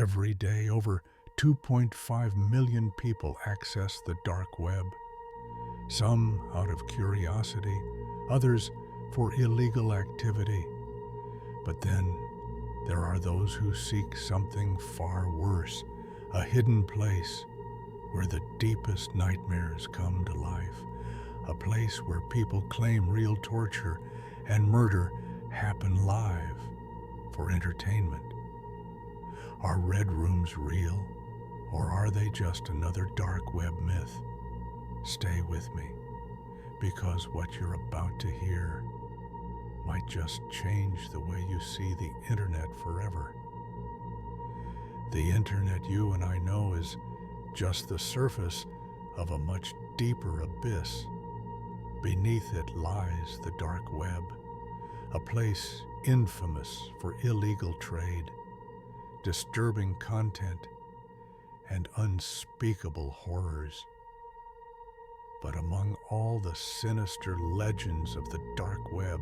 Every day, over 2.5 million people access the dark web, some out of curiosity, others for illegal activity. But then there are those who seek something far worse, a hidden place where the deepest nightmares come to life, a place where people claim real torture and murder happen live for entertainment. Are red rooms real, or are they just another dark web myth? Stay with me, because what you're about to hear might just change the way you see the internet forever. The internet you and I know is just the surface of a much deeper abyss. Beneath it lies the dark web, a place infamous for illegal trade, disturbing content, and unspeakable horrors. But among all the sinister legends of the dark web,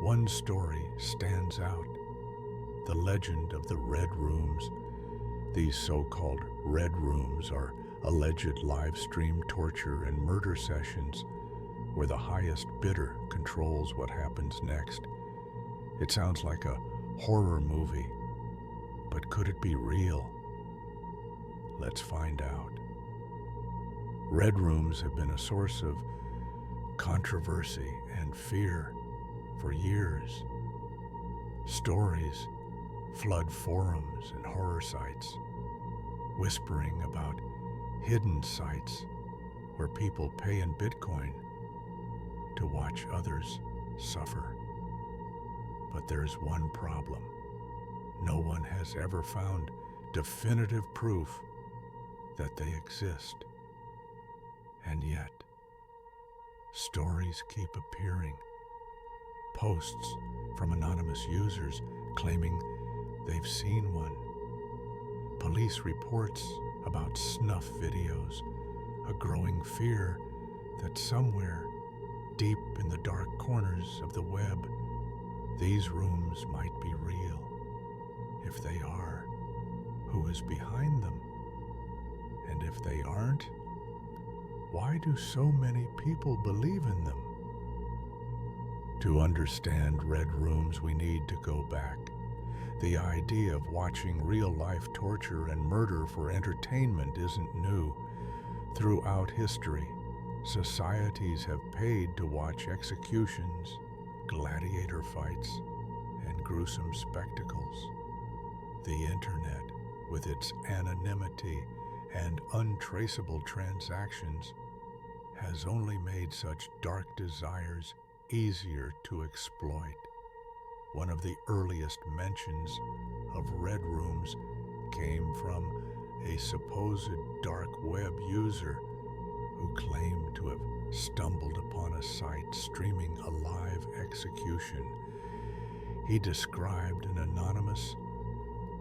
one story stands out: the legend of the Red Rooms. These so-called Red Rooms are alleged live-stream torture and murder sessions where the highest bidder controls what happens next. It sounds like a horror movie, but could it be real? Let's find out. Red Rooms have been a source of controversy and fear for years. Stories flood forums and horror sites, whispering about hidden sites where people pay in Bitcoin to watch others suffer. But there's one problem. No one has ever found definitive proof that they exist. And yet, stories keep appearing. Posts from anonymous users claiming they've seen one. Police reports about snuff videos, a growing fear that somewhere deep in the dark corners of the web, these rooms might be real. If they are, who is behind them? And if they aren't, why do so many people believe in them? To understand Red Rooms, we need to go back. The idea of watching real-life torture and murder for entertainment isn't new. Throughout history, societies have paid to watch executions, gladiator fights, and gruesome spectacles. The internet, with its anonymity and untraceable transactions, has only made such dark desires easier to exploit. One of the earliest mentions of Red Rooms came from a supposed dark web user who claimed to have stumbled upon a site streaming a live execution. He described an anonymous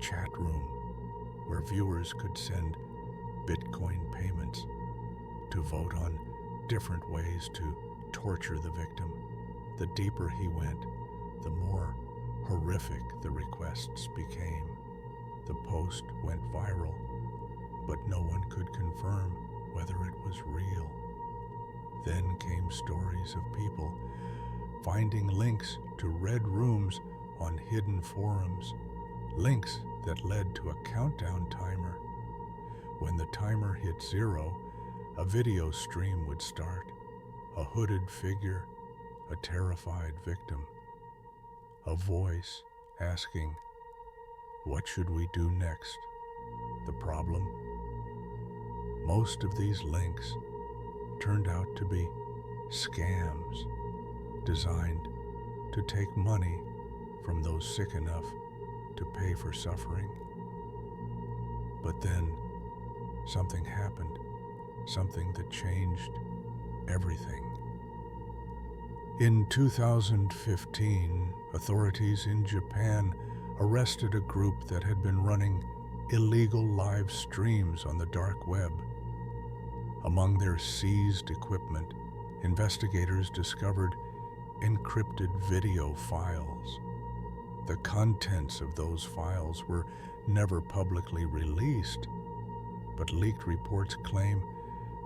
chat room where viewers could send Bitcoin payments to vote on different ways to torture the victim. The deeper he went, the more horrific the requests became. The post went viral, but no one could confirm whether it was real. Then came stories of people finding links to Red Rooms on hidden forums, links that led to a countdown timer. When the timer hit 0, a video stream would start, a hooded figure, a terrified victim, a voice asking, "What should we do next?" The problem? Most of these links turned out to be scams designed to take money from those sick enough to pay for suffering. But then something happened, something that changed everything. In 2015, authorities in Japan arrested a group that had been running illegal live streams on the dark web. Among their seized equipment, investigators discovered encrypted video files. The contents of those files were never publicly released, but leaked reports claim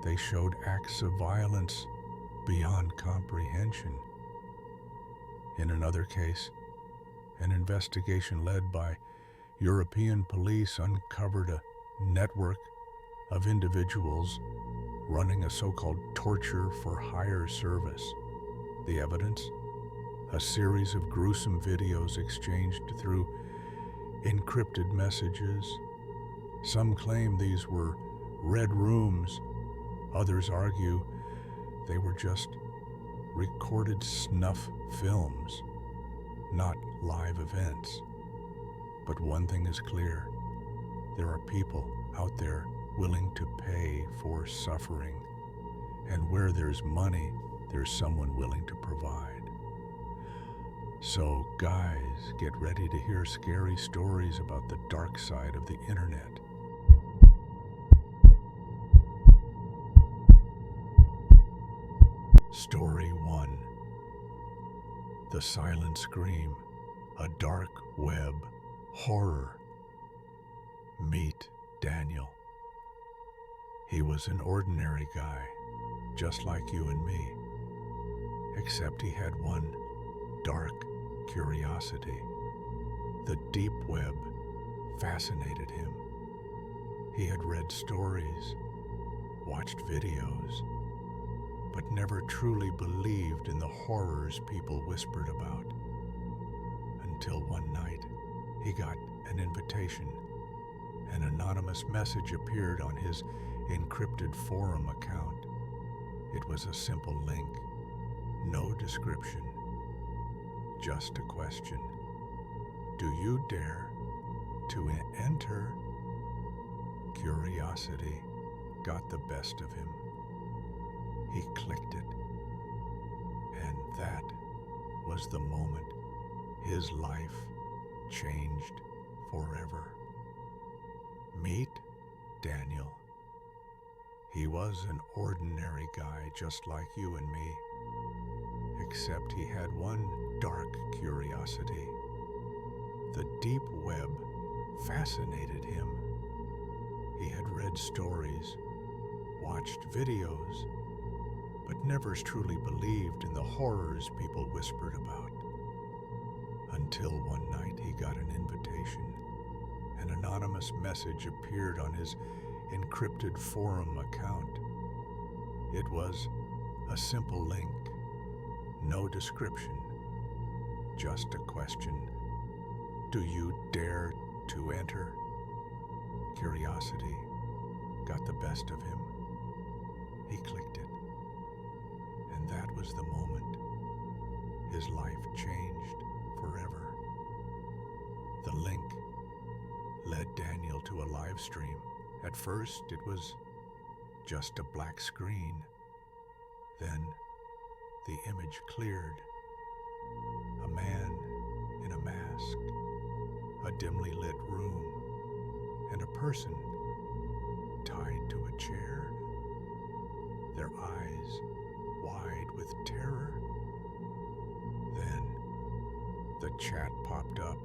they showed acts of violence beyond comprehension. In another case, an investigation led by European police uncovered a network of individuals running a so-called torture for hire service. The evidence? A series of gruesome videos exchanged through encrypted messages. Some claim these were red rooms. Others argue they were just recorded snuff films, not live events. But one thing is clear: there are people out there willing to pay for suffering. And where there's money, there's someone willing to provide. So, guys, get ready to hear scary stories about the dark side of the internet. Story 1. The Silent Scream, a dark web horror. Meet Daniel. He was an ordinary guy, just like you and me, except he had one dark curiosity. The deep web fascinated him. He had read stories, watched videos, but never truly believed in the horrors people whispered about. Until one night, he got an invitation. An anonymous message appeared on his encrypted forum account. It was a simple link, no description, just a question. Do you dare to enter? Curiosity got the best of him. He clicked it, and that was the moment his life changed forever. Meet Daniel. He was an ordinary guy just like you and me, except he had one dark curiosity. The deep web fascinated him. He had read stories, watched videos, but never truly believed in the horrors people whispered about. Until one night he got an invitation. An anonymous message appeared on his encrypted forum account. It was a simple link, no description, just a question. Do you dare to enter? Curiosity got the best of him. He clicked it, and that was the moment his life changed forever. The link led Daniel to a live stream. At first, it was just a black screen. Then, the image cleared. A man in a mask, a dimly lit room, and a person tied to a chair, their eyes wide with terror. Then, the chat popped up.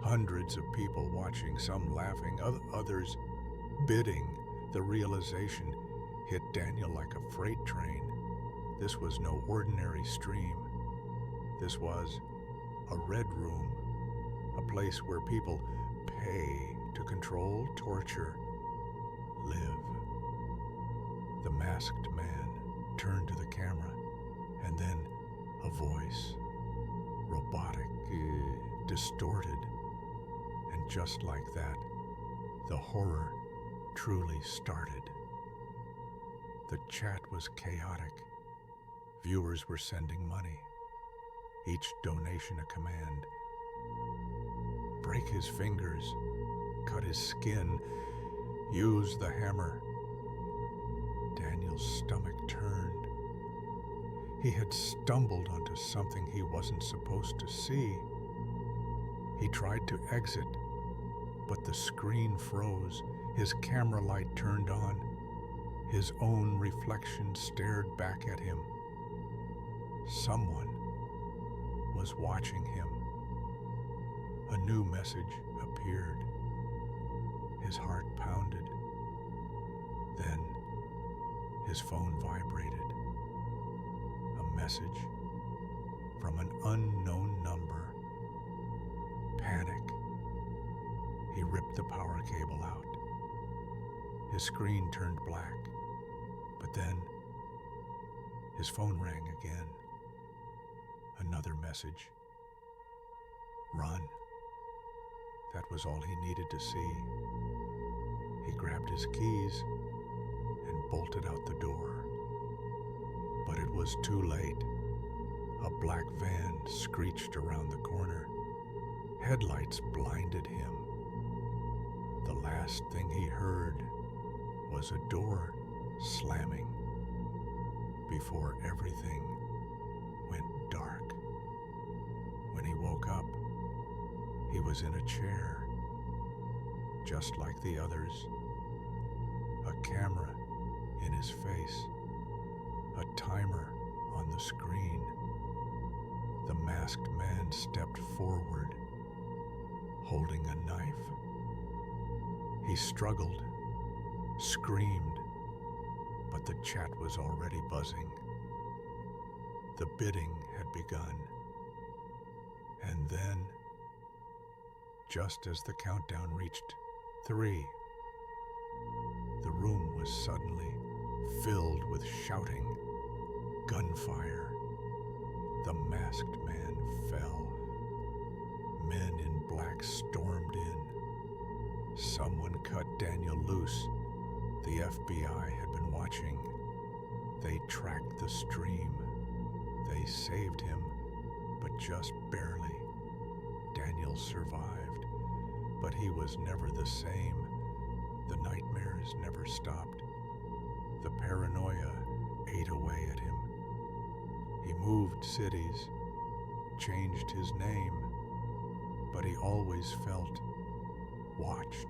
Hundreds of people watching, some laughing, others bidding. The realization hit Daniel like a freight train. This was no ordinary stream. This was a red room, a place where people pay to control, torture, live. The masked man turned to the camera, and then a voice, robotic, distorted. And just like that, the horror truly started. The chat was chaotic. Viewers were sending money, each donation a command. Break his fingers, cut his skin, use the hammer. Daniel's stomach turned. He had stumbled onto something he wasn't supposed to see. He tried to exit, but the screen froze. His camera light turned on. His own reflection stared back at him. Someone was watching him. A new message appeared. His heart pounded. Then his phone vibrated. A message from an unknown number. Panic. He ripped the power cable out. His screen turned black, but then his phone rang again. Another message. Run. That was all he needed to see. He grabbed his keys and bolted out the door. But it was too late. A black van screeched around the corner. Headlights blinded him. The last thing he heard was a door slamming before everything went dark. When he woke up, he was in a chair, just like the others. A camera in his face, a timer on the screen. The masked man stepped forward, holding a knife. He struggled, screamed, but the chat was already buzzing. The bidding had begun. And then, just as the countdown reached 3, the room was suddenly filled with shouting, gunfire. The masked man fell. Men in black stormed in. Someone cut Daniel loose. The FBI had been watching. They tracked the stream. They saved him, but just barely. Daniel survived, but he was never the same. The nightmares never stopped. The paranoia ate away at him. He moved cities, changed his name, but he always felt watched.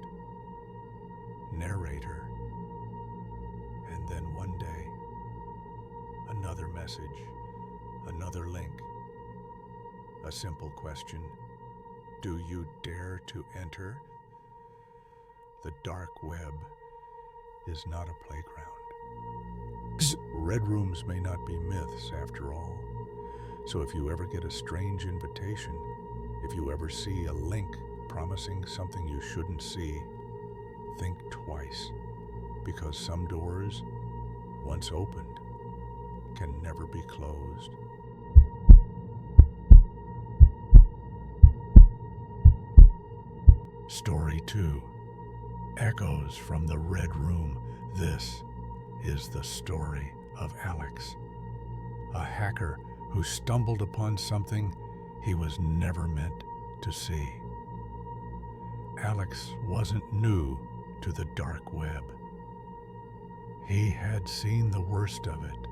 Narrator. And then one day, another message, another link. A simple question. Do you dare to enter? The dark web is not a playground. Red rooms may not be myths after all. So if you ever get a strange invitation, if you ever see a link promising something you shouldn't see, think twice, because some doors, once opened, can never be closed. Story 2. Echoes from the Red Room. This is the story of Alex, a hacker who stumbled upon something he was never meant to see. Alex wasn't new to the dark web. He had seen the worst of it: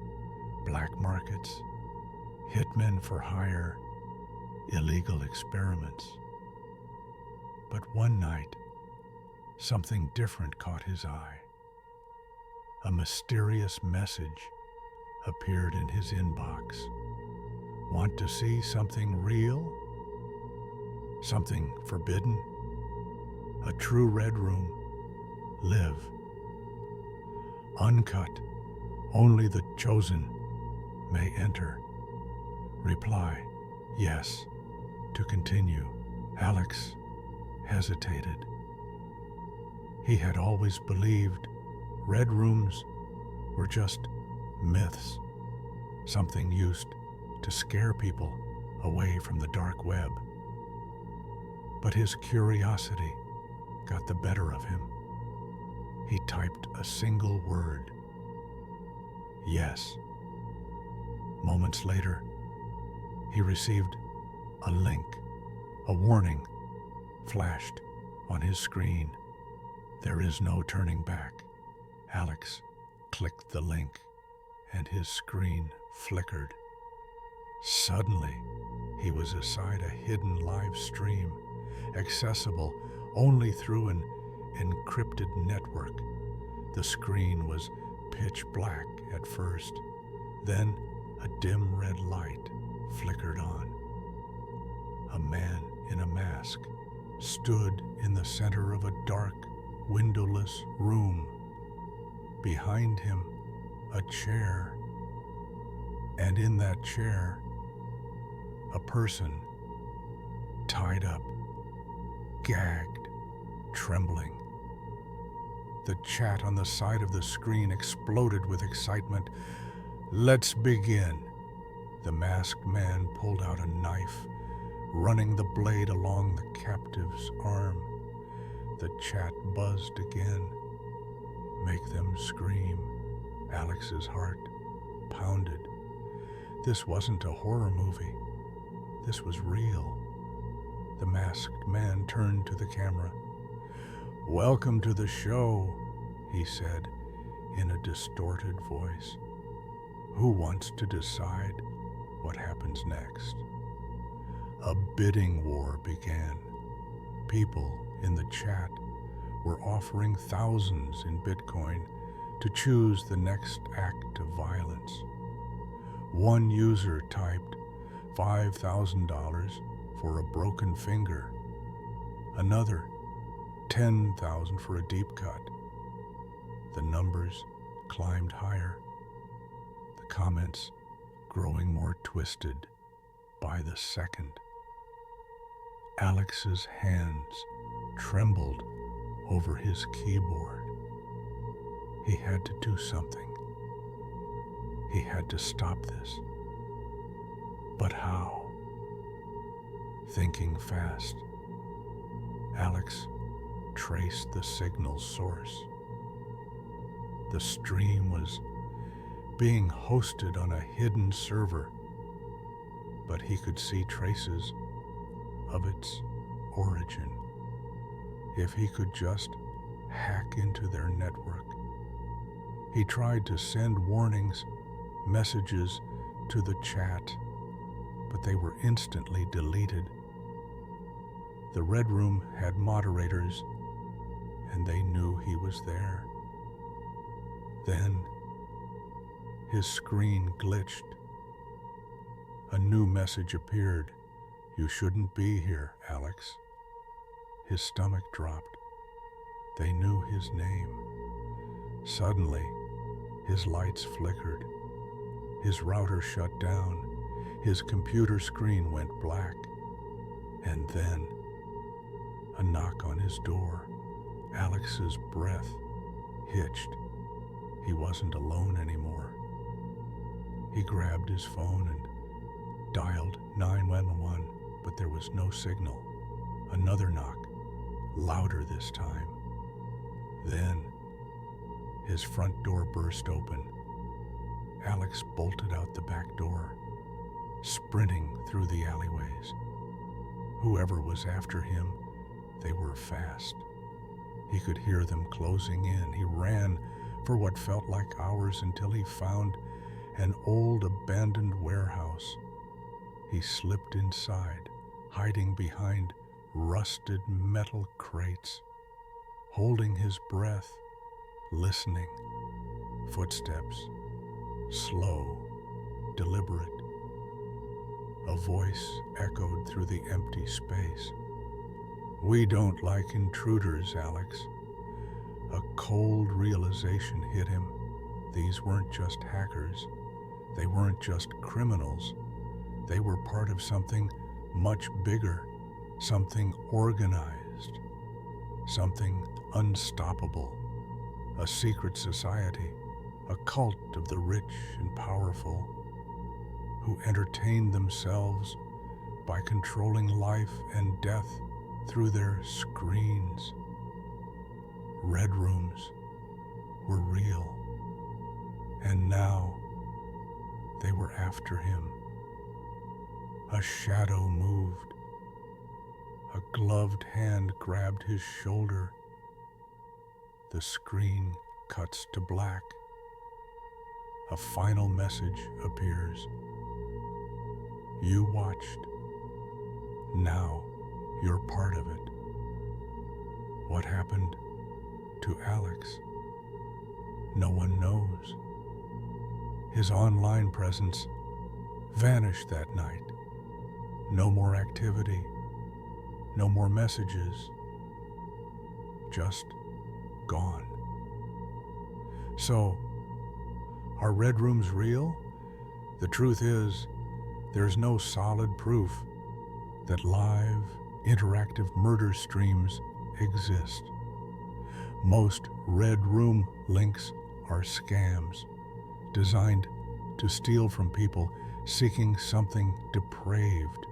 black markets, hitmen for hire, illegal experiments. But one night, something different caught his eye. A mysterious message appeared in his inbox. Want to see something real? Something forbidden? A true red room. Live. Uncut. Only the chosen may enter. Reply, yes, to continue. Alex hesitated. He had always believed red rooms were just myths, something used to scare people away from the dark web. But his curiosity got the better of him. He typed a single word: yes. Moments later, he received a link. A warning flashed on his screen. There is no turning back. Alex clicked the link, and his screen flickered. Suddenly, he was aside a hidden live stream, accessible only through an encrypted network. The screen was pitch black at first. Then a dim red light flickered on. A man in a mask stood in the center of a dark, windowless room. Behind him, a chair, and in that chair, a person, tied up, gagged, trembling. The chat on the side of the screen exploded with excitement. "Let's begin." The masked man pulled out a knife, running the blade along the captive's arm. The chat buzzed again. "Make them scream." Alex's heart pounded. This wasn't a horror movie. This was real. The masked man turned to the camera. "Welcome to the show," he said in a distorted voice. "Who wants to decide what happens next?" A bidding war began. People in the chat were offering thousands in Bitcoin to choose the next act of violence. One user typed $5,000 for a broken finger. Another, $10,000 for a deep cut. The numbers climbed higher, the comments growing more twisted by the second. Alex's hands trembled over his keyboard. He had to do something. He had to stop this. But how? Thinking fast, Alex traced the signal's source. The stream was being hosted on a hidden server, but he could see traces of its origin. If he could just hack into their network. He tried to send warnings, messages to the chat, but they were instantly deleted. The Red Room had moderators, and they knew he was there. Then, his screen glitched. A new message appeared. "You shouldn't be here, Alex." His stomach dropped. They knew his name. Suddenly, his lights flickered. His router shut down. His computer screen went black. And then, a knock on his door. Alex's breath hitched. He wasn't alone anymore. He grabbed his phone and dialed 911, but there was no signal. Another knock, louder this time. Then, his front door burst open. Alex bolted out the back door, sprinting through the alleyways. Whoever was after him, they were fast. He could hear them closing in. He ran for what felt like hours until he found an old abandoned warehouse. He slipped inside, hiding behind rusted metal crates, holding his breath, listening. Footsteps, slow, deliberate. A voice echoed through the empty space. "We don't like intruders, Alex." A cold realization hit him. These weren't just hackers. They weren't just criminals. They were part of something much bigger, something organized, something unstoppable. A secret society, a cult of the rich and powerful, who entertained themselves by controlling life and death through their screens. Red Rooms were real, and now they were after him. A shadow moved. A gloved hand grabbed his shoulder. The screen cuts to black. A final message appears. You watched. Now you're part of it. What happened to Alex? No one knows. His online presence vanished that night. No more activity, No more messages. Just gone. So, are red rooms real? The truth is, there's no solid proof that live, interactive murder streams exist. Most red room links are scams designed to steal from people seeking something depraved.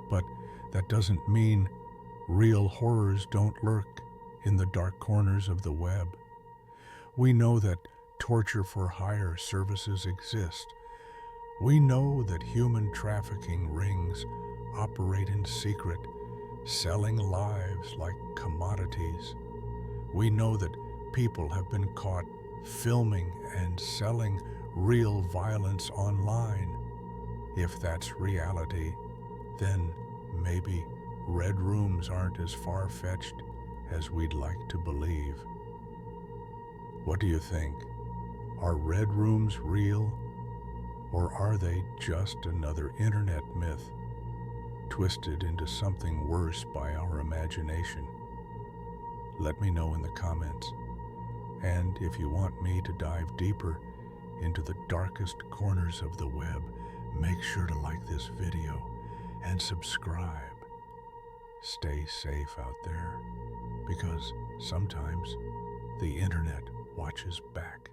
But that doesn't mean real horrors don't lurk in the dark corners of the web. We know that torture for hire services exist. We know that human trafficking rings operate in secret, selling lives like commodities. We know that people have been caught filming and selling real violence online. If that's reality, then maybe red rooms aren't as far-fetched as we'd like to believe. What do you think? Are red rooms real, or are they just another internet myth twisted into something worse by our imagination? Let me know in the comments. And if you want me to dive deeper into the darkest corners of the web, make sure to like this video and subscribe. Stay safe out there, because sometimes the internet watches back.